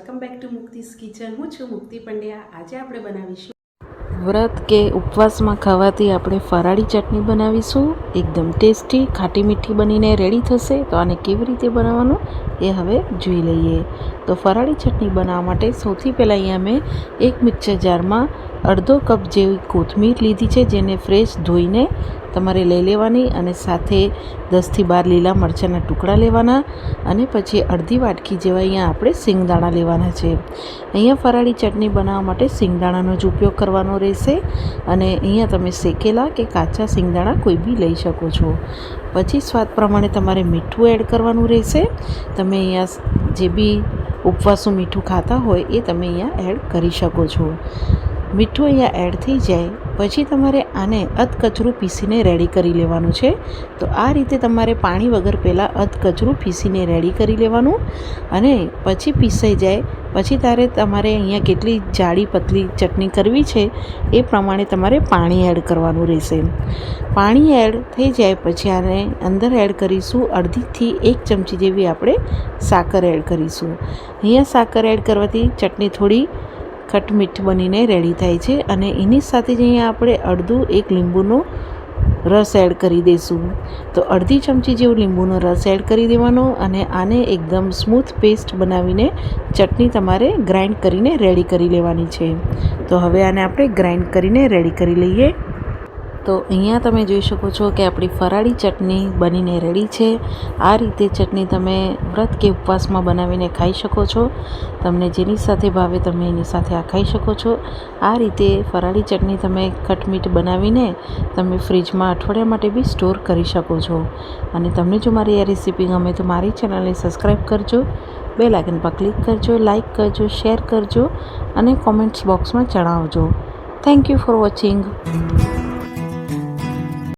Welcome back to મુક્તિસ kitchen. હું છું મુક્તિ પંડ્યા. આજે આપણે બનાવીશું વ્રત કે ઉપવાસમાં ખાવાથી આપણે ફરાળી ચટણી બનાવીશું. એકદમ ટેસ્ટી ખાટી મીઠી બનીને રેડી થશે. તો આને કેવી રીતે બનાવવાનું એ હવે જોઈ લઈએ. તો ફરાળી ચટણી બનાવવા માટે સૌથી પહેલાં અહીંયા મેં એક મિક્સર જારમાં અડધો કપ જેવી કોથમીર લીધી છે, જેને ફ્રેશ ધોઈને તમારે લઈ લેવાની, અને સાથે 10થી 12 લીલા મરચાંના ટુકડા લેવાના, અને પછી અડધી વાટકી જેવા અહીંયા આપણે સિંગદાણા લેવાના છે. અહીંયા ફરાળી ચટણી બનાવવા માટે સિંગદાણાનો જ ઉપયોગ કરવાનો રહેશે, અને અહીંયા તમે શેકેલા કે કાચા સિંગદાણા કોઈ બી લઈ શકો છો. પછી સ્વાદ પ્રમાણે તમારે મીઠું એડ કરવાનું રહેશે. તમે અહીંયા જે બી ઉપવાસનું મીઠું ખાતા હોય એ તમે અહીંયા એડ કરી શકો છો. મીઠું અહીંયા એડ થઈ જાય પછી તમારે આને અધકચરું પીસીને રેડી કરી લેવાનું છે. તો આ રીતે તમારે પાણી વગર પહેલાં અધકચરું પીસીને રેડી કરી લેવાનું, અને પછી પીસાઈ જાય પછી તમારે અહીંયા કેટલી જાડી પતલી ચટણી કરવી છે એ પ્રમાણે તમારે પાણી એડ કરવાનું રહેશે. પાણી એડ થઈ જાય પછી આને અંદર એડ કરીશું અડધીથી 1 ચમચી જેવી આપણે સાકર એડ કરીશું. અહીંયા સાકર એડ કરવાથી ચટણી થોડી ખટમીઠ બનીને રેડી થાય છે, અને એની સાથે જ અહીંયા આપણે અડધું 1 લીંબુનો રસ એડ કરી દઈશું. તો અડધી ચમચી જેવું લીંબુનો રસ એડ કરી દેવાનો, અને આને એકદમ સ્મૂથ પેસ્ટ બનાવીને ચટણી તમારે ગ્રાઇન્ડ કરીને રેડી કરી લેવાની છે. તો હવે આને આપણે ગ્રાઇન્ડ કરીને રેડી કરી લઈએ. તો અહીંયા તમે જોઈ શકો છો કે આપણી ફરાળી ચટણી બનીને રેડી છે. આ રીતે ચટણી તમે વ્રત કે ઉપવાસમાં બનાવીને ખાઈ શકો છો. તમને જેની સાથે ભાવે તમે એની સાથે આ ખાઈ શકો છો. આ રીતે ફરાળી ચટણી તમે ખટમીઠ બનાવીને તમે ફ્રીજમાં અઠવાડિયા માટે બી સ્ટોર કરી શકો છો. અને તમને જો મારી આ રેસીપી ગમે તો મારી ચેનલને સબસ્ક્રાઈબ કરજો, બેલ આઇકન પર ક્લિક કરજો, લાઇક કરજો, શેર કરજો, અને કોમેન્ટ્સ બોક્સમાં જણાવજો. Thank you for watching.